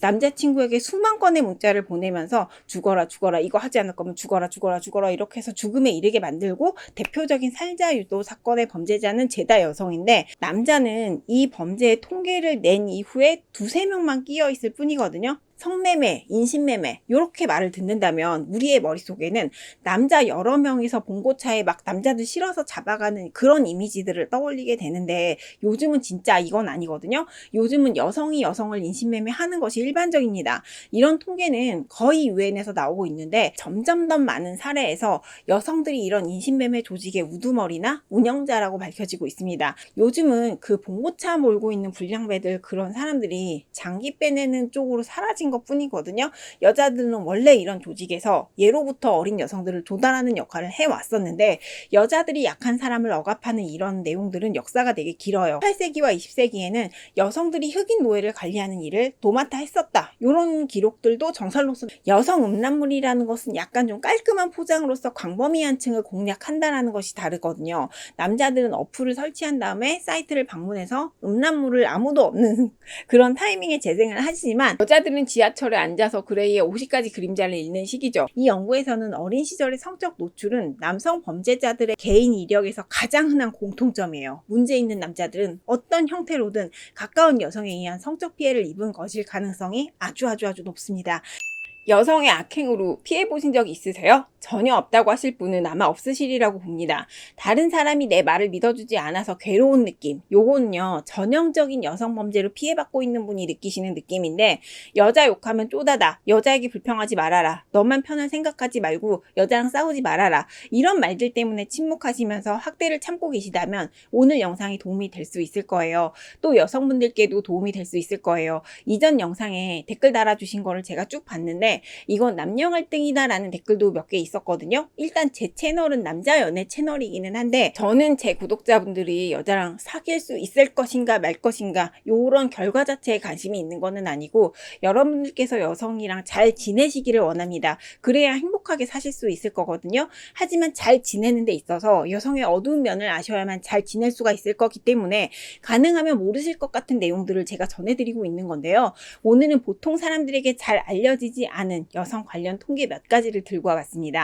남자친구에게 수만 건의 문자를 보내면서 죽어라 죽어라 이거 하지 않을 거면 죽어라 죽어라 죽어라 이렇게 해서 죽음에 이르게 만들고, 대표적인 살자 유도 사건의 범죄자는 죄다 여성인데 남자는 이 범죄의 통계를 낸 이후에 두세 명만 끼어 있을 뿐이거든요. 성매매, 인신매매 이렇게 말을 듣는다면 우리의 머릿속에는 남자 여러 명이서 봉고차에 막 남자들 실어서 잡아가는 그런 이미지들을 떠올리게 되는데, 요즘은 진짜 이건 아니거든요. 요즘은 여성이 여성을 인신매매하는 것이 일반적입니다. 이런 통계는 거의 유엔에서 나오고 있는데 점점 더 많은 사례에서 여성들이 이런 인신매매 조직의 우두머리나 운영자라고 밝혀지고 있습니다. 요즘은 그 봉고차 몰고 있는 불량배들, 그런 사람들이 장기 빼내는 쪽으로 사라진 것 뿐이거든요. 여자들은 원래 이런 조직에서 예로부터 어린 여성들을 조달하는 역할을 해왔었는데, 여자들이 약한 사람을 억압하는 이런 내용들은 역사가 되게 길어요. 18세기와 20세기에는 여성들이 흑인 노예를 관리하는 일을 도맡아 했었다, 이런 기록들도 정설로서. 여성 음란물이라는 것은 약간 좀 깔끔한 포장으로서 광범위한 층을 공략한다라는 것이 다르거든요. 남자들은 어플을 설치한 다음에 사이트를 방문해서 음란물을 아무도 없는 그런 타이밍에 재생을 하지만, 여자들은 지하철에 앉아서 그레이의 50가지 그림자를 읽는 시기죠. 이 연구에서는 어린 시절의 성적 노출은 남성 범죄자들의 개인 이력에서 가장 흔한 공통점이에요. 문제 있는 남자들은 어떤 형태로든 가까운 여성에 의한 성적 피해를 입은 것일 가능성이 아주 높습니다. 여성의 악행으로 피해보신 적 있으세요? 전혀 없다고 하실 분은 아마 없으시리라고 봅니다. 다른 사람이 내 말을 믿어주지 않아서 괴로운 느낌, 요거는요 전형적인 여성 범죄로 피해받고 있는 분이 느끼시는 느낌인데, 여자 욕하면 쪼다다, 여자에게 불평하지 말아라, 너만 편을 생각하지 말고 여자랑 싸우지 말아라, 이런 말들 때문에 침묵하시면서 학대를 참고 계시다면 오늘 영상이 도움이 될 수 있을 거예요. 또 여성분들께도 도움이 될 수 있을 거예요. 이전 영상에 댓글 달아주신 거를 제가 쭉 봤는데 이건 남녀 갈등이다 라는 댓글도 몇 개 있었거든요. 일단 제 채널은 남자 연애 채널이기는 한데, 저는 제 구독자분들이 여자랑 사귈 수 있을 것인가 말 것인가 요런 결과 자체에 관심이 있는 거는 아니고, 여러분들께서 여성이랑 잘 지내시기를 원합니다. 그래야 행복하게 사실 수 있을 거거든요. 하지만 잘 지내는 데 있어서 여성의 어두운 면을 아셔야만 잘 지낼 수가 있을 거기 때문에 가능하면 모르실 것 같은 내용들을 제가 전해드리고 있는 건데요. 오늘은 보통 사람들에게 잘 알려지지 않은 여성 관련 통계 몇 가지를 들고 와봤습니다.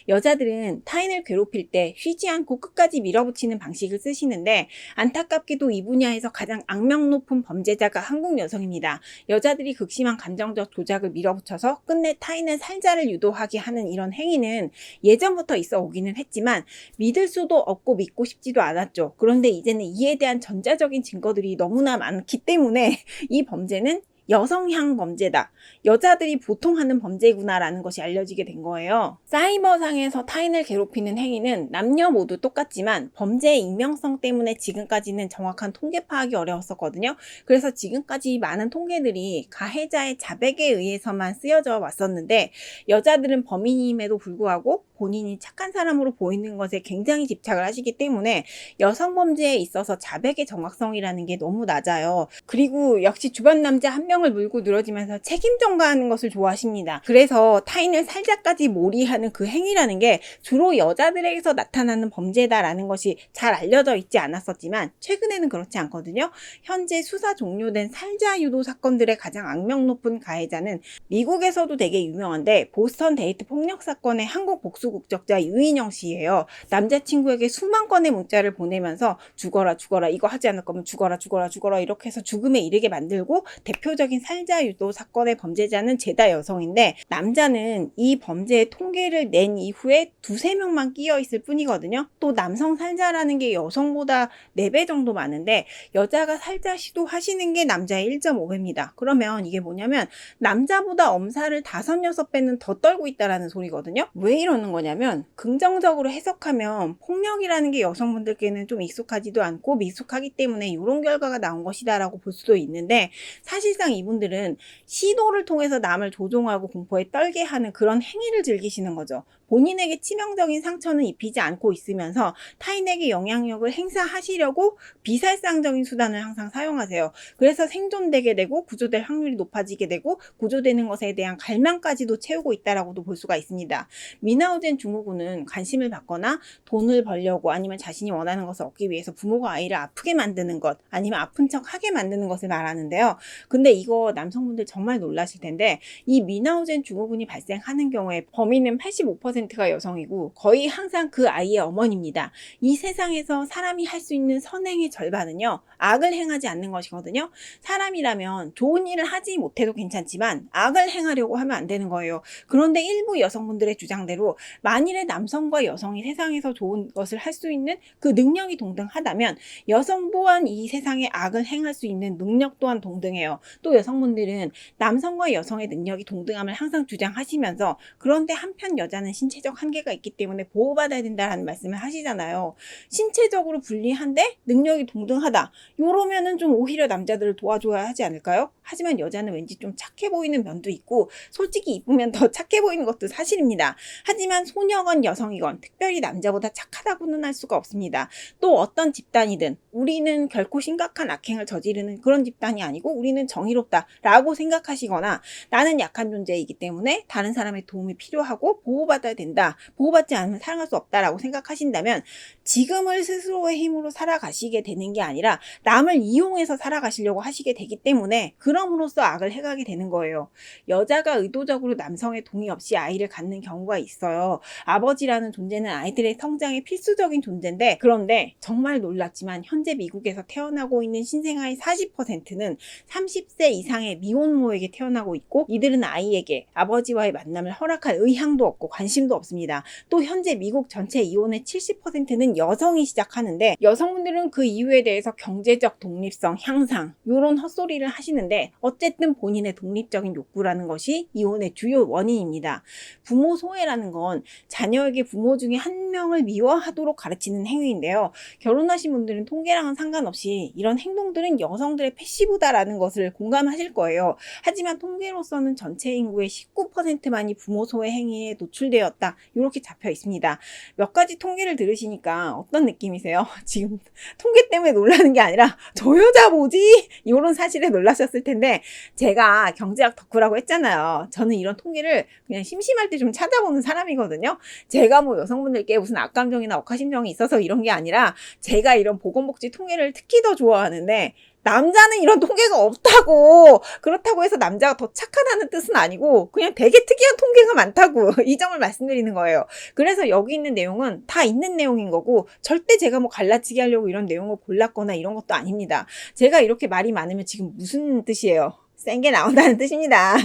여자들은 타인을 괴롭힐 때 쉬지 않고 끝까지 밀어붙이는 방식을 쓰시는데, 안타깝게도 이 분야에서 가장 악명 높은 범죄자가 한국 여성입니다. 여자들이 극심한 감정적 조작을 밀어붙여서 끝내 타인을 살자를 유도하게 하는 이런 행위는 예전부터 있어 오기는 했지만 믿을 수도 없고 믿고 싶지도 않았죠. 그런데 이제는 이에 대한 전자적인 증거들이 너무나 많기 때문에 이 범죄는 여성향 범죄다, 여자들이 보통 하는 범죄구나라는 것이 알려지게 된 거예요. 사이버상에서 타인을 괴롭히는 행위는 남녀 모두 똑같지만 범죄의 익명성 때문에 지금까지는 정확한 통계 파악이 어려웠었거든요. 그래서 지금까지 많은 통계들이 가해자의 자백에 의해서만 쓰여져 왔었는데, 여자들은 범인임에도 불구하고 본인이 착한 사람으로 보이는 것에 굉장히 집착을 하시기 때문에 여성 범죄에 있어서 자백의 정확성이라는 게 너무 낮아요. 그리고 역시 주변 남자 한 명을 물고 늘어지면서 책임 전가하는 것을 좋아하십니다. 그래서 타인을 살자까지 몰이하는 그 행위라는 게 주로 여자들에게서 나타나는 범죄다라는 것이 잘 알려져 있지 않았었지만 최근에는 그렇지 않거든요. 현재 수사 종료된 살자 유도 사건들의 가장 악명 높은 가해자는 미국에서도 되게 유명한데 보스턴 데이트 폭력 사건의 한국 복수 국적자 유인영 씨예요. 남자친구에게 수만 건의 문자를 보내면서 죽어라 죽어라 이거 하지 않을 거면 죽어라 죽어라 죽어라 이렇게 해서 죽음에 이르게 만들고, 대표적인 살자 유도 사건의 범죄자는 죄다 여성인데 남자는 이 범죄의 통계를 낸 이후에 두세 명만 끼어 있을 뿐이거든요. 또 남성 살자라는 게 여성보다 4배 정도 많은데 여자가 살자 시도하시는 게 남자의 1.5배입니다. 그러면 이게 뭐냐면 남자보다 엄살을 5, 6배는 더 떨고 있다라는 소리거든요. 왜 이러는 거냐면, 긍정적으로 해석하면 폭력이라는 게 여성분들께는 좀 익숙하지도 않고 미숙하기 때문에 이런 결과가 나온 것이다라고 볼 수도 있는데, 사실상 이분들은 시도를 통해서 남을 조종하고 공포에 떨게 하는 그런 행위를 즐기시는 거죠. 본인에게 치명적인 상처는 입히지 않고 있으면서 타인에게 영향력을 행사하시려고 비살상적인 수단을 항상 사용하세요. 그래서 생존되게 되고 구조될 확률이 높아지게 되고 구조되는 것에 대한 갈망까지도 채우고 있다라고도 볼 수가 있습니다. 미나우드 미나오젠 증후군은 관심을 받거나 돈을 벌려고 아니면 자신이 원하는 것을 얻기 위해서 부모가 아이를 아프게 만드는 것 아니면 아픈 척 하게 만드는 것을 말하는데요. 근데 이거 남성분들 정말 놀라실 텐데 이 미나오젠 증후군이 발생하는 경우에 범인은 85%가 여성이고 거의 항상 그 아이의 어머니입니다. 이 세상에서 사람이 할 수 있는 선행의 절반은요, 악을 행하지 않는 것이거든요. 사람이라면 좋은 일을 하지 못해도 괜찮지만 악을 행하려고 하면 안 되는 거예요. 그런데 일부 여성분들의 주장대로 만일에 남성과 여성이 세상에서 좋은 것을 할 수 있는 그 능력이 동등하다면 여성 또한 이 세상에 악을 행할 수 있는 능력 또한 동등해요. 또 여성분들은 남성과 여성의 능력이 동등함을 항상 주장하시면서 그런데 한편 여자는 신체적 한계가 있기 때문에 보호받아야 된다는 말씀을 하시잖아요. 신체적으로 불리한데 능력이 동등하다. 요러면은 좀 오히려 남자들을 도와줘야 하지 않을까요? 하지만 여자는 왠지 좀 착해 보이는 면도 있고 솔직히 이쁘면 더 착해 보이는 것도 사실입니다. 하지만 소녀건 여성이건 특별히 남자보다 착하다고는 할 수가 없습니다. 또 어떤 집단이든 우리는 결코 심각한 악행을 저지르는 그런 집단이 아니고 우리는 정의롭다라고 생각하시거나 나는 약한 존재이기 때문에 다른 사람의 도움이 필요하고 보호받아야 된다. 보호받지 않으면 사랑할 수 없다라고 생각하신다면 지금을 스스로의 힘으로 살아가시게 되는 게 아니라 남을 이용해서 살아가시려고 하시게 되기 때문에 그럼으로써 악을 해가게 되는 거예요. 여자가 의도적으로 남성의 동의 없이 아이를 갖는 경우가 있어요. 아버지라는 존재는 아이들의 성장에 필수적인 존재인데 그런데 정말 놀랍지만 현재 미국에서 태어나고 있는 신생아의 40%는 30세 이상의 미혼모에게 태어나고 있고 이들은 아이에게 아버지와의 만남을 허락할 의향도 없고 관심도 없습니다. 또 현재 미국 전체 이혼의 70%는 여성이 시작하는데 여성분들은 그 이유에 대해서 경제적 독립성 향상 이런 헛소리를 하시는데 어쨌든 본인의 독립적인 욕구라는 것이 이혼의 주요 원인입니다. 부모 소외라는 건 자녀에게 부모 중에 한 명을 미워하도록 가르치는 행위인데요. 결혼하신 분들은 통계랑은 상관없이 이런 행동들은 여성들의 패시브다라는 것을 공감하실 거예요. 하지만 통계로서는 전체 인구의 19%만이 부모 소외 행위에 노출되었다. 이렇게 잡혀 있습니다. 몇 가지 통계를 들으시니까 어떤 느낌이세요? 지금 통계 때문에 놀라는 게 아니라 저 여자 뭐지? 이런 사실에 놀라셨을 텐데 제가 경제학 덕후라고 했잖아요. 저는 이런 통계를 그냥 심심할 때 좀 찾아보는 사람이거든요. 제가 뭐 여성분들께 무슨 악감정이나 억하심정이 있어서 이런 게 아니라 제가 이런 보건복지 통계를 특히 더 좋아하는데 남자는 이런 통계가 없다고. 그렇다고 해서 남자가 더 착하다는 뜻은 아니고 그냥 되게 특이한 통계가 많다고 이 점을 말씀드리는 거예요. 그래서 여기 있는 내용은 다 있는 내용인 거고 절대 제가 뭐 갈라치기 하려고 이런 내용을 골랐거나 이런 것도 아닙니다. 제가 이렇게 말이 많으면 지금 무슨 뜻이에요? 센 게 나온다는 뜻입니다.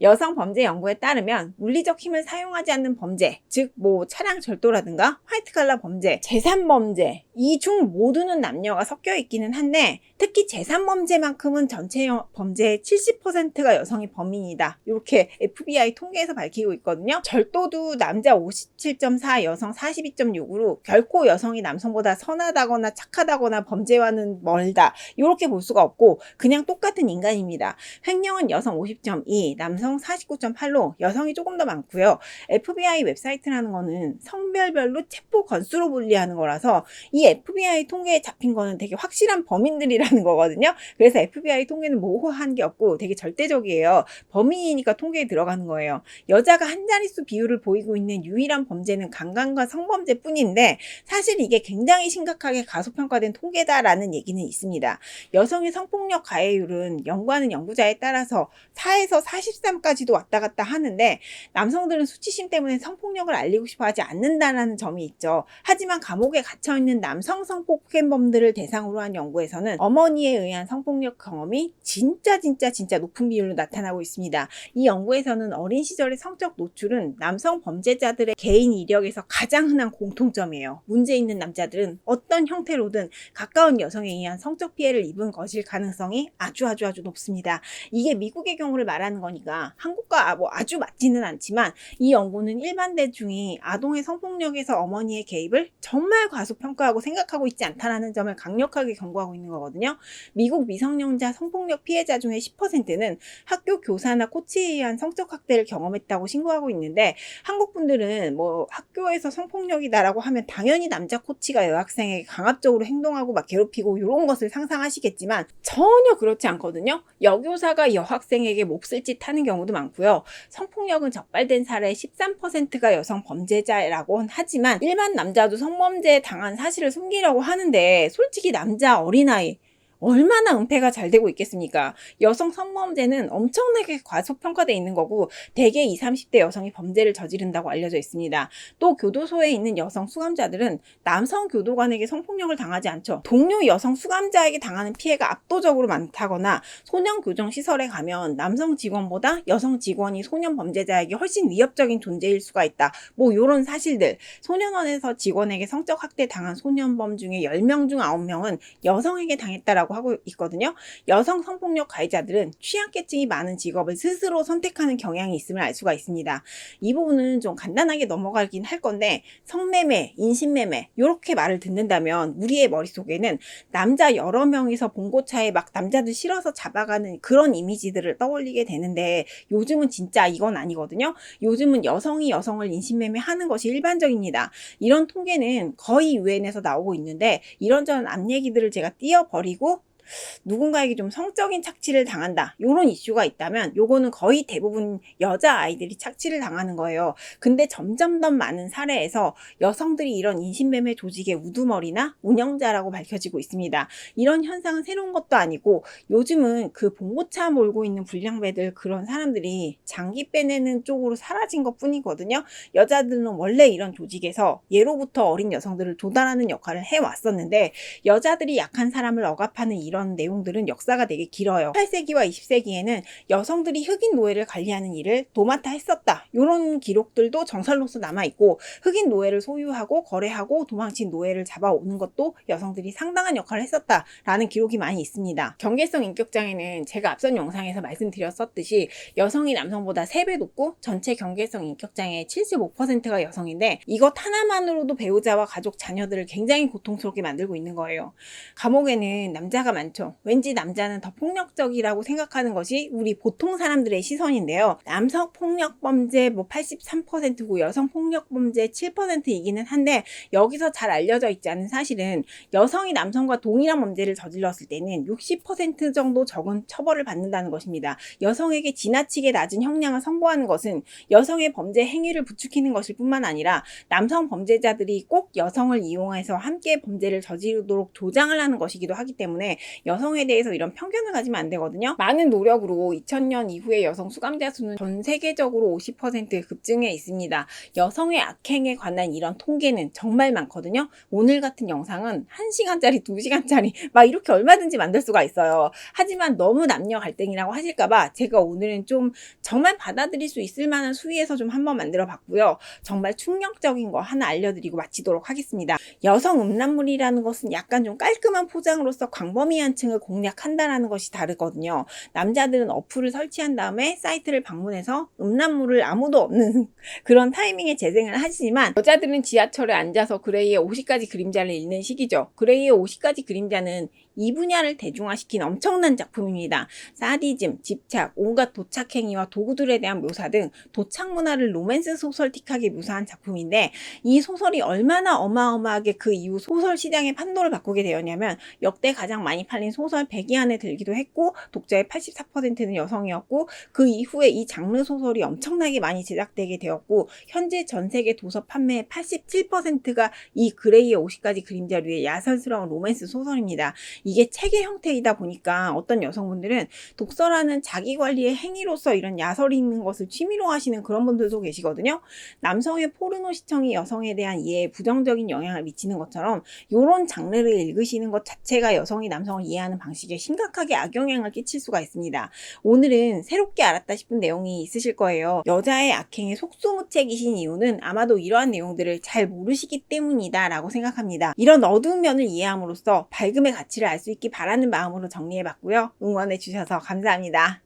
여성 범죄 연구에 따르면 물리적 힘을 사용하지 않는 범죄, 즉 뭐 차량 절도라든가 화이트 칼라 범죄, 재산 범죄 이 중 모두는 남녀가 섞여 있기는 한데 특히 재산 범죄만큼은 전체 범죄의 70%가 여성이 범인이다. 이렇게 FBI 통계에서 밝히고 있거든요. 절도도 남자 57.4, 여성 42.6으로 결코 여성이 남성보다 선하다거나 착하다거나 범죄와는 멀다. 이렇게 볼 수가 없고 그냥 똑같은 인간입니다. 횡령은 여성 50.2, 남성 49.8로 여성이 조금 더 많고요. FBI 웹사이트라는 거는 성별별로 체포 건수로 분리하는 거라서 이 FBI 통계에 잡힌 거는 되게 확실한 범인들이라는 거거든요. 그래서 FBI 통계는 모호한 게 없고 되게 절대적이에요. 범인이니까 통계에 들어가는 거예요. 여자가 한 자릿수 비율을 보이고 있는 유일한 범죄는 강간과 성범죄뿐인데 사실 이게 굉장히 심각하게 가소평가된 통계다라는 얘기는 있습니다. 여성의 성폭력 가해율은 연구하는 연구자에 따라서 4에서 43까지도 왔다 갔다 하는데 남성들은 수치심 때문에 성폭력을 알리고 싶어 하지 않는다는 점이 있죠. 하지만 감옥에 갇혀있는 남성 성폭행범들을 대상으로 한 연구에서는 어머니에 의한 성폭력 경험이 진짜 높은 비율로 나타나고 있습니다. 이 연구에서는 어린 시절의 성적 노출은 남성 범죄자들의 개인 이력에서 가장 흔한 공통점이에요. 문제 있는 남자들은 어떤 형태로든 가까운 여성에 의한 성적 피해를 입은 것일 가능성이 아주 높습니다. 이게 미국의 경우를 말하는 거니까 한국과 아주 맞지는 않지만 이 연구는 일반 대중이 아동의 성폭력에서 어머니의 개입을 정말 과소평가하고 생각하고 있지 않다는 점을 강력하게 경고하고 있는 거거든요. 미국 미성년자 성폭력 피해자 중에 10%는 학교 교사나 코치에 의한 성적 학대를 경험했다고 신고하고 있는데 한국 분들은 뭐 학교에서 성폭력이다라고 하면 당연히 남자 코치가 여학생에게 강압적으로 행동하고 막 괴롭히고 이런 것을 상상하시겠지만 전혀 그렇지 않거든요. 여교사 교도사가 여학생에게 몹쓸 짓 하는 경우도 많고요. 성폭력은 적발된 사례 13%가 여성 범죄자라고 하지만 일반 남자도 성범죄 당한 사실을 숨기려고 하는데 솔직히 남자 어린아이 얼마나 은폐가 잘 되고 있겠습니까? 여성 성범죄는 엄청나게 과소평가되어 있는 거고 대개 20, 30대 여성이 범죄를 저지른다고 알려져 있습니다. 또 교도소에 있는 여성 수감자들은 남성 교도관에게 성폭력을 당하지 않죠. 동료 여성 수감자에게 당하는 피해가 압도적으로 많다거나 소년 교정 시설에 가면 남성 직원보다 여성 직원이 소년 범죄자에게 훨씬 위협적인 존재일 수가 있다. 뭐 이런 사실들. 소년원에서 직원에게 성적 학대 당한 소년범 중에 10명 중 9명은 여성에게 당했다라고 하고 있거든요. 여성 성폭력 가해자들은 취약계층이 많은 직업을 스스로 선택하는 경향이 있음을 알 수가 있습니다. 이 부분은 좀 간단하게 넘어가긴 할 건데 성매매, 인신매매 이렇게 말을 듣는다면 우리의 머릿속에는 남자 여러 명이서 봉고차에 막 남자들 실어서 잡아가는 그런 이미지들을 떠올리게 되는데 요즘은 진짜 이건 아니거든요. 요즘은 여성이 여성을 인신매매하는 것이 일반적입니다. 이런 통계는 거의 유엔에서 나오고 있는데 이런저런 앞 얘기들을 제가 띄어버리고 누군가에게 좀 성적인 착취를 당한다 이런 이슈가 있다면 요거는 거의 대부분 여자아이들이 착취를 당하는 거예요. 근데 점점 더 많은 사례에서 여성들이 이런 인신매매 조직의 우두머리나 운영자라고 밝혀지고 있습니다. 이런 현상은 새로운 것도 아니고 요즘은 그 봉고차 몰고 있는 불량배들 그런 사람들이 장기 빼내는 쪽으로 사라진 것 뿐이거든요. 여자들은 원래 이런 조직에서 예로부터 어린 여성들을 조달하는 역할을 해왔었는데 여자들이 약한 사람을 억압하는 이런 내용들은 역사가 되게 길어요. 18세기와 20세기에는 여성들이 흑인 노예를 관리하는 일을 도맡아 했었다. 이런 기록들도 정설로서 남아있고 흑인 노예를 소유하고 거래하고 도망친 노예를 잡아오는 것도 여성들이 상당한 역할을 했었다라는 기록이 많이 있습니다. 경계성 인격장애는 제가 앞선 영상에서 말씀드렸었듯이 여성이 남성보다 3배 높고 전체 경계성 인격장애의 75%가 여성인데 이것 하나만으로도 배우자와 가족, 자녀들을 굉장히 고통스럽게 만들고 있는 거예요. 감옥에는 남자가 많죠. 왠지 남자는 더 폭력적이라고 생각하는 것이 우리 보통 사람들의 시선인데요. 남성 폭력 범죄 83%고 여성 폭력 범죄 7%이기는 한데 여기서 잘 알려져 있지 않은 사실은 여성이 남성과 동일한 범죄를 저질렀을 때는 60% 정도 적은 처벌을 받는다는 것입니다. 여성에게 지나치게 낮은 형량을 선고하는 것은 여성의 범죄 행위를 부추기는 것일 뿐만 아니라 남성 범죄자들이 꼭 여성을 이용해서 함께 범죄를 저지르도록 조장을 하는 것이기도 하기 때문에 여성에 대해서 이런 편견을 가지면 안 되거든요. 많은 노력으로 2000년 이후에 여성 수감자 수는 전 세계적으로 50% 급증해 있습니다. 여성의 악행에 관한 이런 통계는 정말 많거든요. 오늘 같은 영상은 1시간짜리, 2시간짜리 막 이렇게 얼마든지 만들 수가 있어요. 하지만 너무 남녀 갈등이라고 하실까봐 제가 오늘은 좀 정말 받아들일 수 있을 만한 수위에서 좀 한번 만들어 봤고요. 정말 충격적인 거 하나 알려드리고 마치도록 하겠습니다. 여성 음란물이라는 것은 약간 좀 깔끔한 포장으로서 광범위한 층을 공략한다라는 것이 다르거든요. 남자들은 어플을 설치한 다음에 사이트를 방문해서 음란물을 아무도 없는 그런 타이밍에 재생을 하지만 여자들은 지하철에 앉아서 그레이의 50가지 그림자를 읽는 시기죠. 그레이의 50가지 그림자는 이 분야를 대중화시킨 엄청난 작품입니다. 사디즘, 집착, 온갖 도착행위와 도구들에 대한 묘사 등 도착 문화를 로맨스 소설틱하게 묘사한 작품인데 이 소설이 얼마나 어마어마하게 그 이후 소설 시장의 판도를 바꾸게 되었냐면 역대 가장 많이 팔린 소설 100위 안에 들기도 했고 독자의 84%는 여성이었고 그 이후에 이 장르 소설이 엄청나게 많이 제작되게 되었고 현재 전 세계 도서 판매의 87%가 이 그레이의 50가지 그림자류의 야설스러운 로맨스 소설입니다. 이게 책의 형태이다 보니까 어떤 여성분들은 독서라는 자기관리의 행위로서 이런 야설이 있는 것을 취미로 하시는 그런 분들도 계시거든요. 남성의 포르노 시청이 여성에 대한 이해에 부정적인 영향을 미치는 것처럼 이런 장르를 읽으시는 것 자체가 여성이 남성을 이해하는 방식에 심각하게 악영향을 끼칠 수가 있습니다. 오늘은 새롭게 알았다 싶은 내용이 있으실 거예요. 여자의 악행에 속수무책이신 이유는 아마도 이러한 내용들을 잘 모르시기 때문이다 라고 생각합니다. 이런 어두운 면을 이해함으로써 밝음의 가치를 알 수 있기 바라는 마음으로 정리해봤고요. 응원해주셔서 감사합니다.